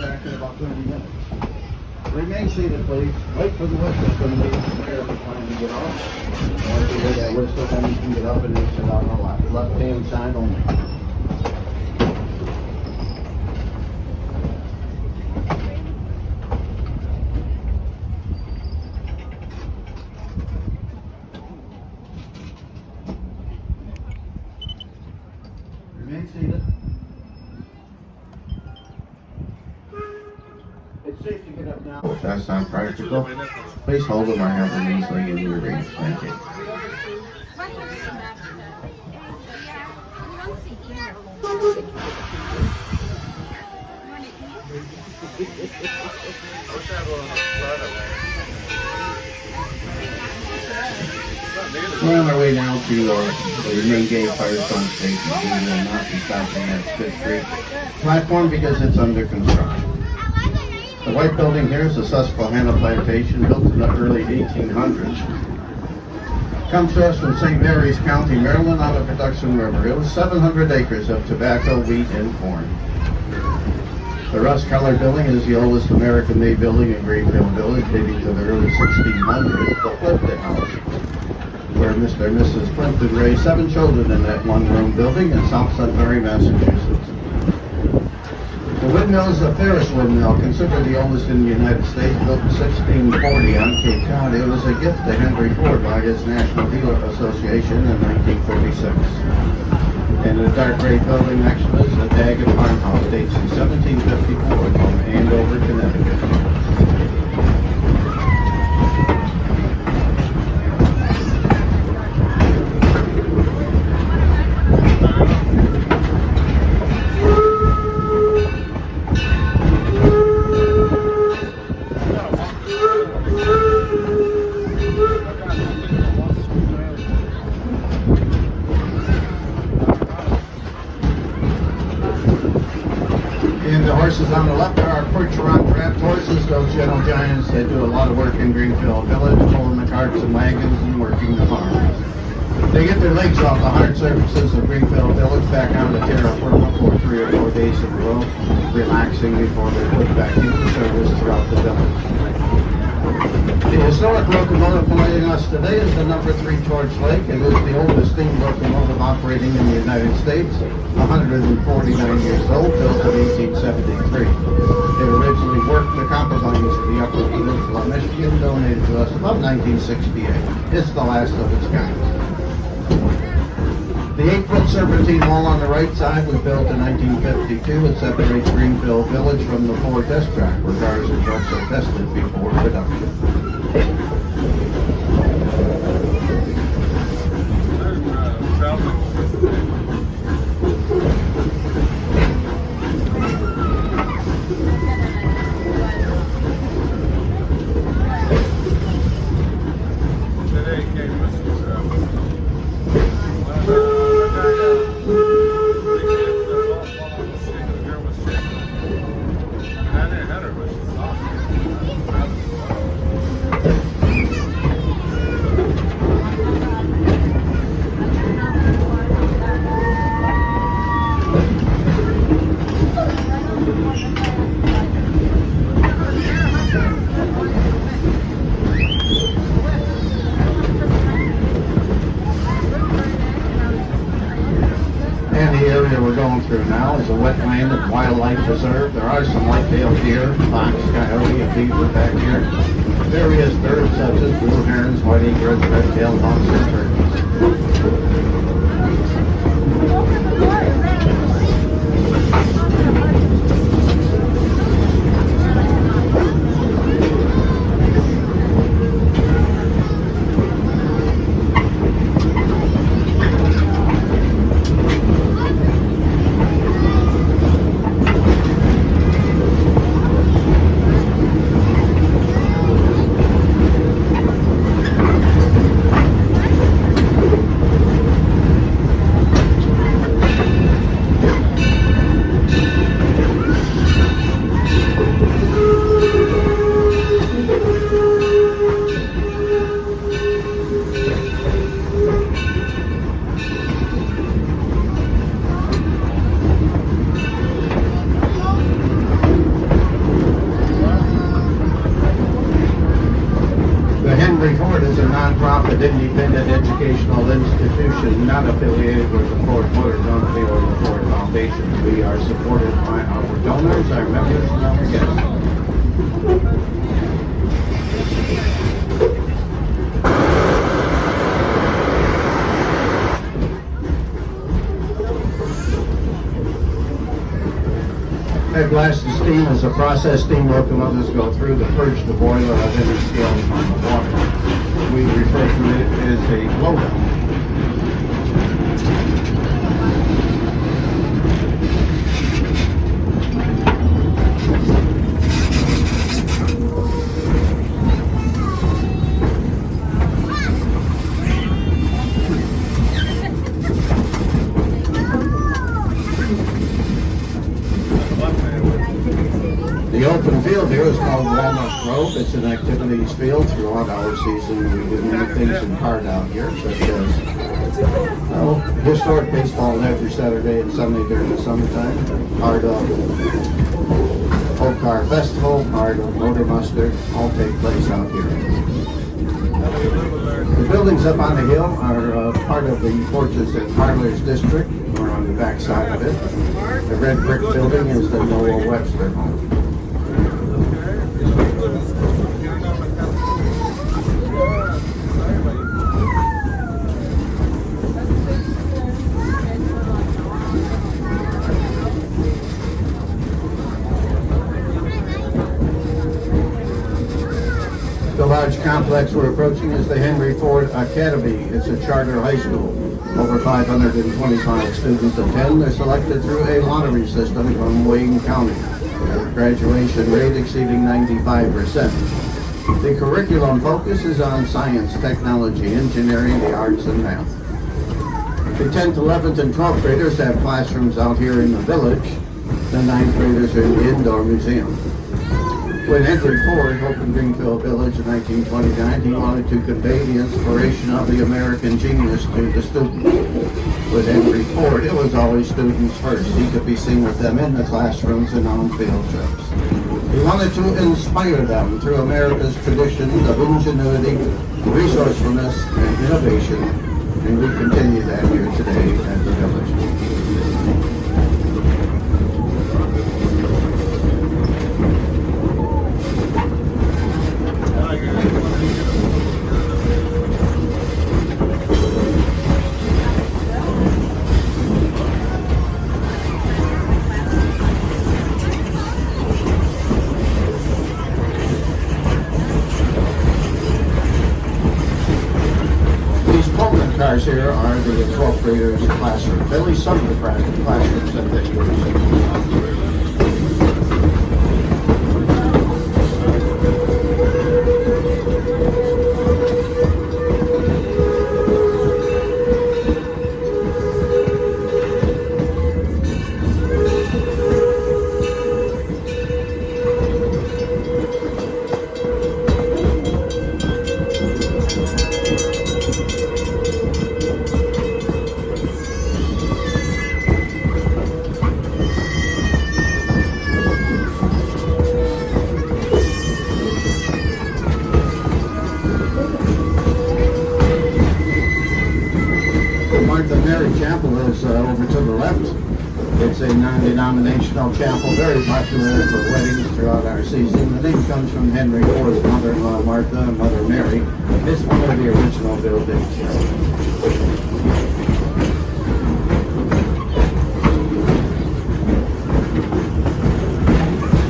back in about 30 minutes. Remain seated, please. Wait for the whistle from the time to get off. Once you hear that whistle, then you can get up and sit on the left-hand side only. Remain seated. It's safe to get up now. If that's not practical, please hold them or have them easily in your reach. Thank you. We're on our way now to the main gate fire pump station. We will not be stopping at 5th Street platform because it's under construction. The white building here is the Susquehanna Plantation, built in the early 1800s. Comes to us from St. Mary's County, Maryland, on the Production River. It was 700 acres of tobacco, wheat, and corn. The rust-colored building is the oldest American-made building in Greenfield Village, dating to the early 1600s, the Plimpton House, where Mr. and Mrs. Plimpton raised 7 children in that one-room building in South Sudbury, Massachusetts. The windmill is the Ferris windmill, considered the oldest in the United States, built in 1640 on Cape Cod. It was a gift to Henry Ford by his National Dealer Association in 1936. And the dark gray building next to us, the Daggett Farmhouse, dates in 1754 from Andover, Connecticut. And the horses on the left are our Percheron draft horses, those gentle giants. They do a lot of work in Greenfield Village, pulling the carts and wagons and working the farms. They get their legs off the hard surfaces of Greenfield Village back on the terra firma for 3 or 4 days in a row, relaxing before they're put back into service throughout the village. The historic locomotive pointing us today is the number 3 George Lake. It is the oldest steam locomotive operating in the United States, 149 years old, built in 1873. It originally worked the copper mines of the Upper Peninsula, Michigan, donated to us about 1968. It's the last of its kind. The 8-foot serpentine wall on the right side was built in 1952. It separates Greenfield Village from the Ford test track, where cars and trucks are tested before production. And the area we're going through now is a wetland and wildlife preserve. There are some white-tailed deer, fox, coyote, and beaver back here. Various birds such as blue herons, white egrets, red-tailed hawks, and turkeys. an independent educational institution not affiliated with the Ford Motor Company or the Ford Foundation. We are supported by our donors, our members, and our guests. That blast of steam is a process steam locomotives go through to purge the boiler of any scales from the water. We refer to it as a blowdown. The open field here is called Walnut Grove. It's an activities field throughout our season. We do many things in part out here, such as historic baseball every Saturday and Sunday during the summertime, part of Folk Car Festival, part of Motor Muster, all take place out here. The buildings up on the hill are part of the Porches and Parlors District. We're on the back side of it. The red brick building is the Noah Webster home. The large complex we're approaching is the Henry Ford Academy. It's a charter high school. Over 525 students attend. They're selected through a lottery system from Wayne County. A graduation rate exceeding 95%. The curriculum focus is on science, technology, engineering, the arts, and math. The 10th, 11th, and 12th graders have classrooms out here in the village. The 9th graders are in the indoor museum. When Henry Ford opened Greenfield Village in 1929, he wanted to convey the inspiration of the American genius to the students. With Henry Ford, it was always students first. He could be seen with them in the classrooms and on field trips. He wanted to inspire them through America's traditions of ingenuity, resourcefulness, and innovation, and we continue that here today at the village. Cars here are the 12th graders' classrooms, at least some of the classrooms that they use. Chapel is over to the left. It's a non-denominational chapel, very popular for weddings throughout our season. The name comes from Henry Ford's mother-in-law Martha and mother Mary. It's one of the original buildings.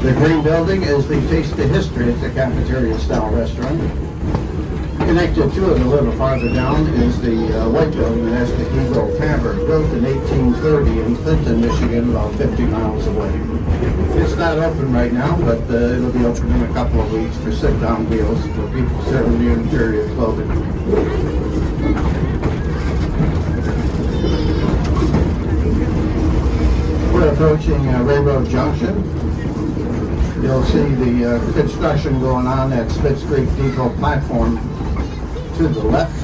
The green building is the Taste of History. It's a cafeteria-style restaurant. Connected to it a little farther down is the white building, and that's the Eagle Tavern, built in 1830 in Clinton, Michigan, about 50 miles away. It's not open right now, but it'll be open in a couple of weeks for sit-down meals for people serving the inferior clothing. We're approaching Railroad Junction. You'll see the construction going on at Spitz Creek Depot platform to the left.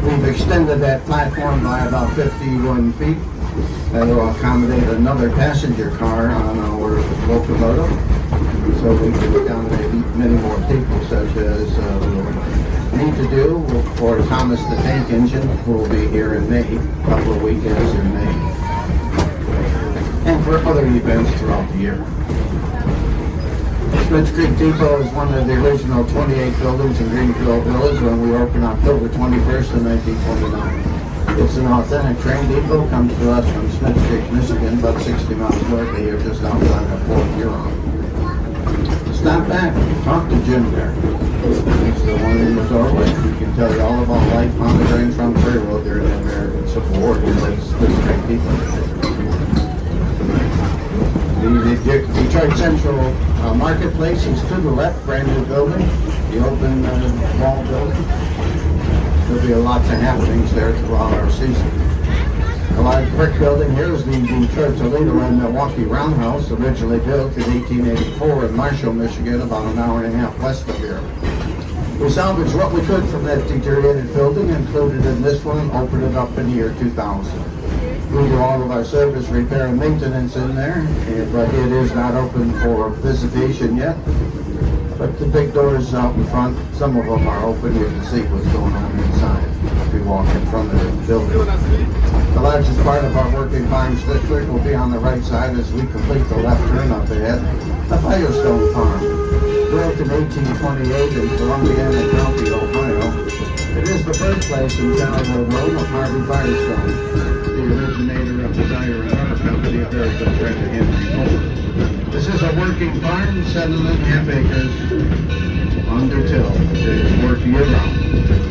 We've extended that platform by about 51 feet. That'll accommodate another passenger car on our locomotive, so we can accommodate many more people, such as need to do for Thomas the Tank Engine will be here in May, a couple of weekends in May, and for other events throughout the year. Smiths Creek Depot is one of the original 28 buildings in Greenfield Village when we opened October 21st of 1929. It's an authentic train depot, comes to us from Smiths Creek, Michigan, about 60 miles north of here, just outside of Fort Huron. Stop back, talk to Jim there. He's the one in the doorway. He can tell you all about life on the Grand Trunk Railroad during the American Civil War. That's Smiths Creek Depot. The Detroit Central Marketplace is to the left, brand new building, the open wall building. There'll be lots of happenings there throughout our season. The large brick building here is the Detroit, Toledo, and Milwaukee Roundhouse, originally built in 1884 in Marshall, Michigan, about an hour and a half west of here. We salvaged what we could from that deteriorated building, included in this one, opened it up in the year 2000. We do all of our service, repair, and maintenance in there, but it is not open for visitation yet. But the big doors out in front, some of them are open. You can see what's going on inside if you walk in front of the building. The largest part of our working farms district will be on the right side as we complete the left turn up ahead. The Firestone Farm, built in 1828 in Columbiana County, Ohio. It is the birthplace in Childhood Road of Harvey Firestone, the originator of the Tire and Rubber Company, a very good friend of Henry Ford. This is a working farm, 7.5 acres, under till. It's work year round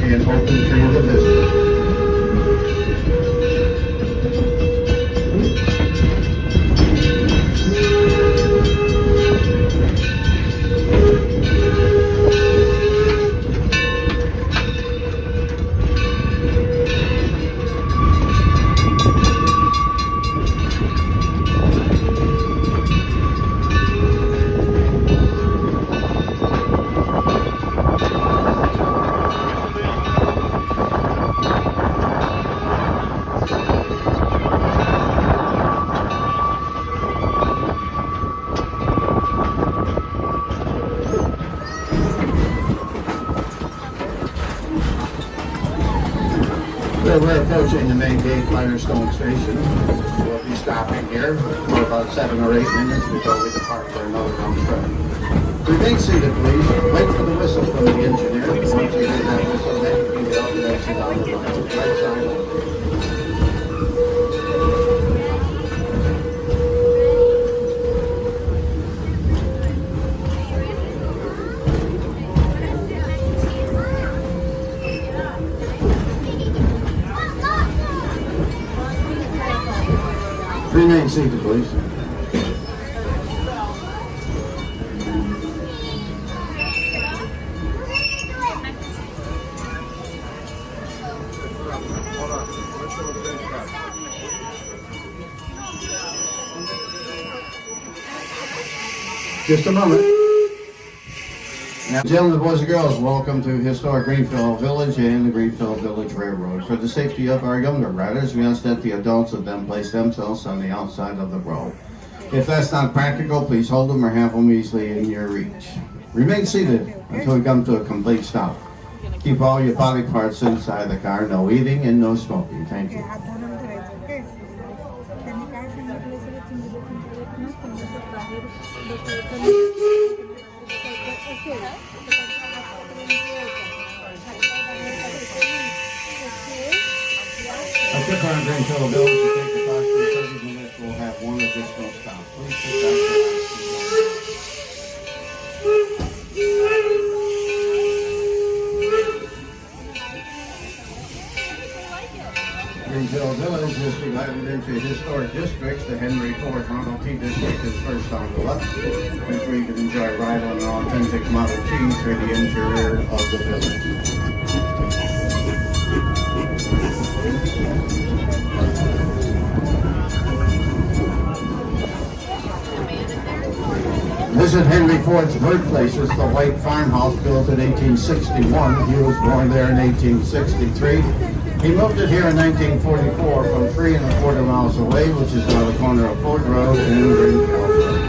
and open to the visitor. 8 Firestone Station. We'll be stopping here for about 7 or 8 minutes before we depart for another round trip. Remain seated, please. Wait for the whistle from the engineer. Once you hear that whistle, then you can get out and exit on the right side only. Remain seated, please. Just a moment. Now, gentlemen, boys and girls, welcome to historic Greenfield Village and the Greenfield Village Railroad. For the safety of our younger riders, we ask that the adults of them place themselves on the outside of the row. If that's not practical, please hold them or have them easily in your reach. Remain seated until we come to a complete stop. Keep all your body parts inside the car, no eating and no smoking. Thank you. At Greenfield Village, to take approximately 30 minutes, we'll have one additional stop. Please sit down. Greenfield Village is divided into historic districts. The Henry Ford Model T district is first on the left, where you can enjoy a ride on an authentic Model T through the interior of the village. Visit Henry Ford's birthplace. It's the white farmhouse built in 1861. He was born there in 1863. He moved it here in 1944 from 3 1/4 miles away, which is now the corner of Ford Road and Greenfield Road.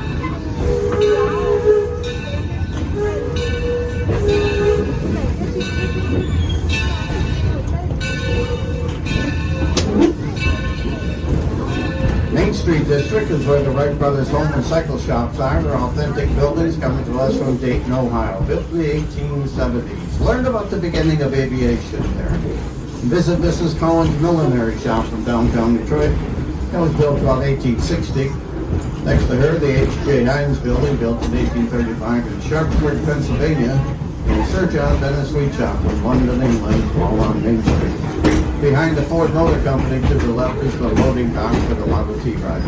district is where the Wright Brothers Home and Cycle Shops are. They're authentic buildings coming to us from Dayton, Ohio, built in the 1870s. Learn about the beginning of aviation there. Visit Mrs. Collins' Millinery Shop from downtown Detroit. It was built about 1860. Next to her, the H.J. Hines Building, built in 1835 in Sharpsburg, Pennsylvania. And Sir John Dennis Sweet Shop in London, England, all on Main Street. Behind the Ford Motor Company to the left is the loading dock for the Model T riders.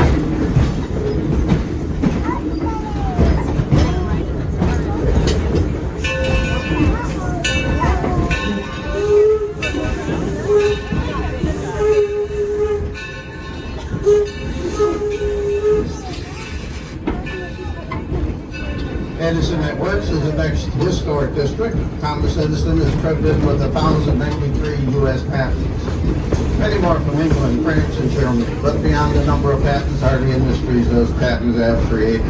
Edison at Works is the next historic district. Thomas Edison is credited with 1,093 U.S. patents. Many more from England, France, and Germany. But beyond the number of patents are the industries those patents have created,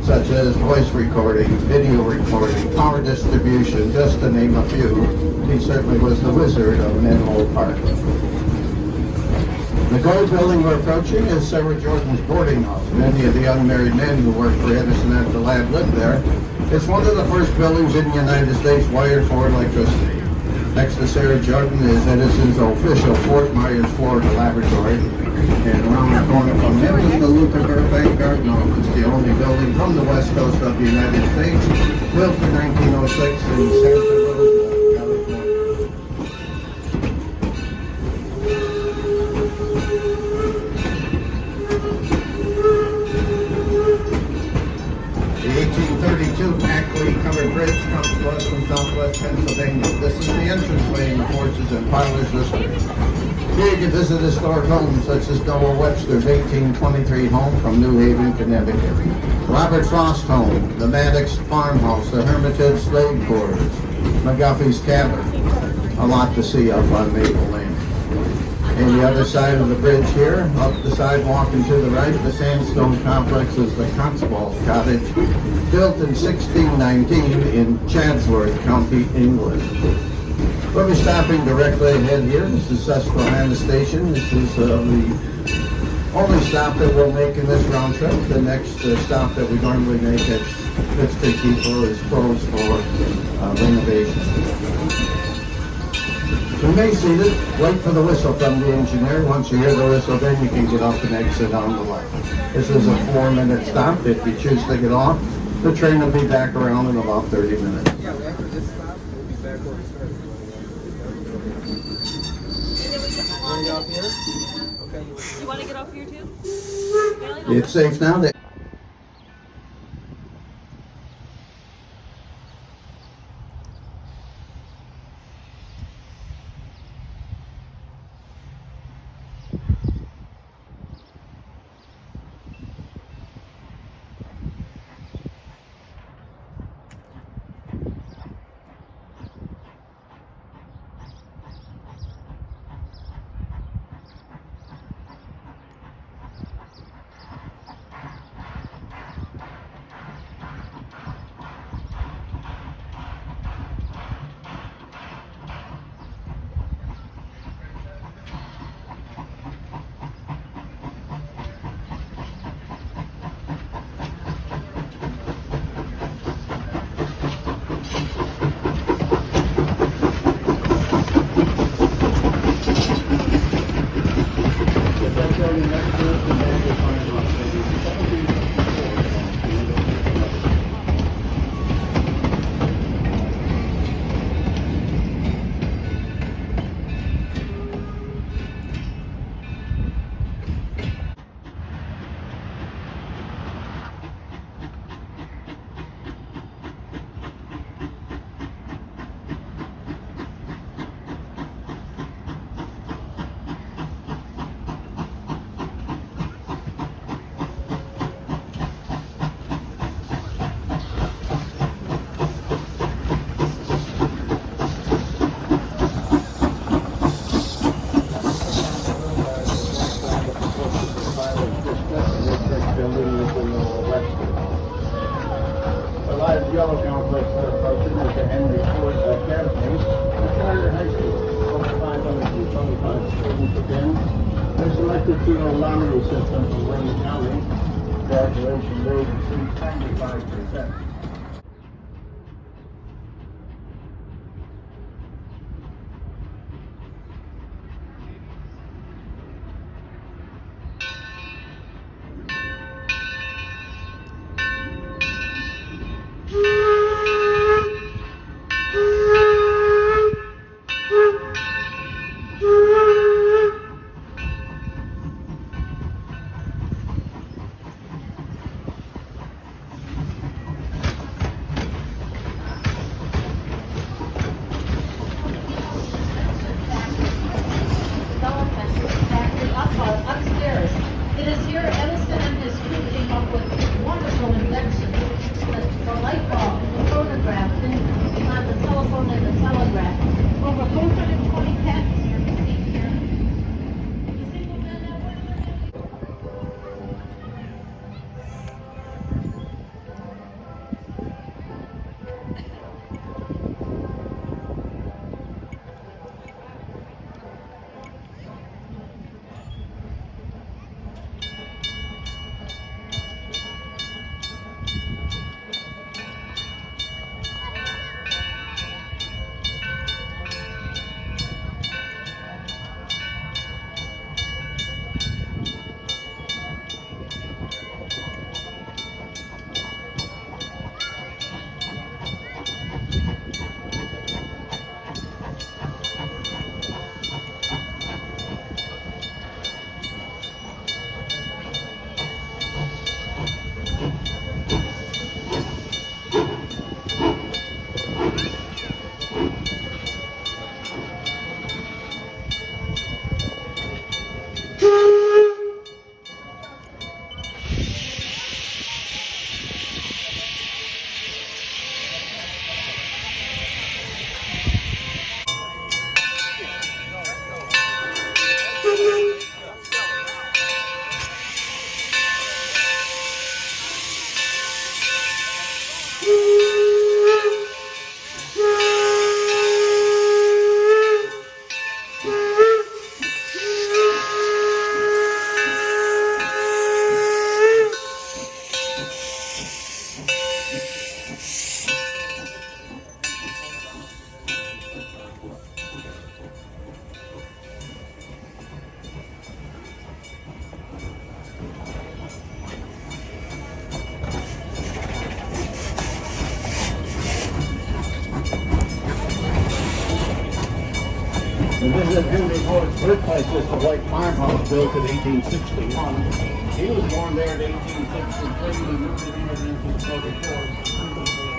such as voice recording, video recording, power distribution, just to name a few. He certainly was the wizard of Menlo Park. The gold building we're approaching is Sarah Jordan's boarding house. Many of the unmarried men who worked for Edison at the lab lived there. It's one of the first buildings in the United States wired for electricity. Next to Sarah Jordan is Edison's official Fort Myers, Florida laboratory. And around the corner from him is the Luther Burbank Garden Office, the only building from the west coast of the United States, built in 1906 in Santa Rosa, California. The 1832 Ackley Covered Bridge comes to us from southwest Pennsylvania. This is the entranceway in the Horses and Parlors District. Here you can visit historic homes such as Noah Webster's 1823 home from New Haven, Connecticut. Robert Frost home, the Maddox farmhouse, the Hermitage slave quarters, McGuffey's cabin. A lot to see up on Maple Lane. And the other side of the bridge here, up the sidewalk and to the right, the sandstone complex is the Cotswold Cottage, built in 1619 in Chatsworth County, England. We'll be stopping directly ahead here. This is Susquehanna Station. This is the only stop that we'll make in this round trip. The next stop that we normally make at Pittsburgh Depot is closed for renovation. Remain seated, wait for the whistle from the engineer. Once you hear the whistle, then you can get off and exit on the left. This is a 4-minute stop. If you choose to get off, the train will be back around in about 30 minutes. Yeah, after this stop, we'll be back where we started. Want to get off here? Okay. You want to get off here too? It's safe now. Yellow complex they're approaching is the Henry Ford Academy. Charter High School, over 525 students attend. They're selected through the lottery system from Wayne County. Graduation rate exceeds 95%. Upstairs. It is here Edison and his crew came up with wonderful inventions. The light bulb, the phonograph, behind the telephone and the telegraph. Over 420 patents are received here. You see what that And this is Henry Ford's birthplace. It's the white farmhouse built in 1861. He was born there in 1863. He moved to the United States in 1944.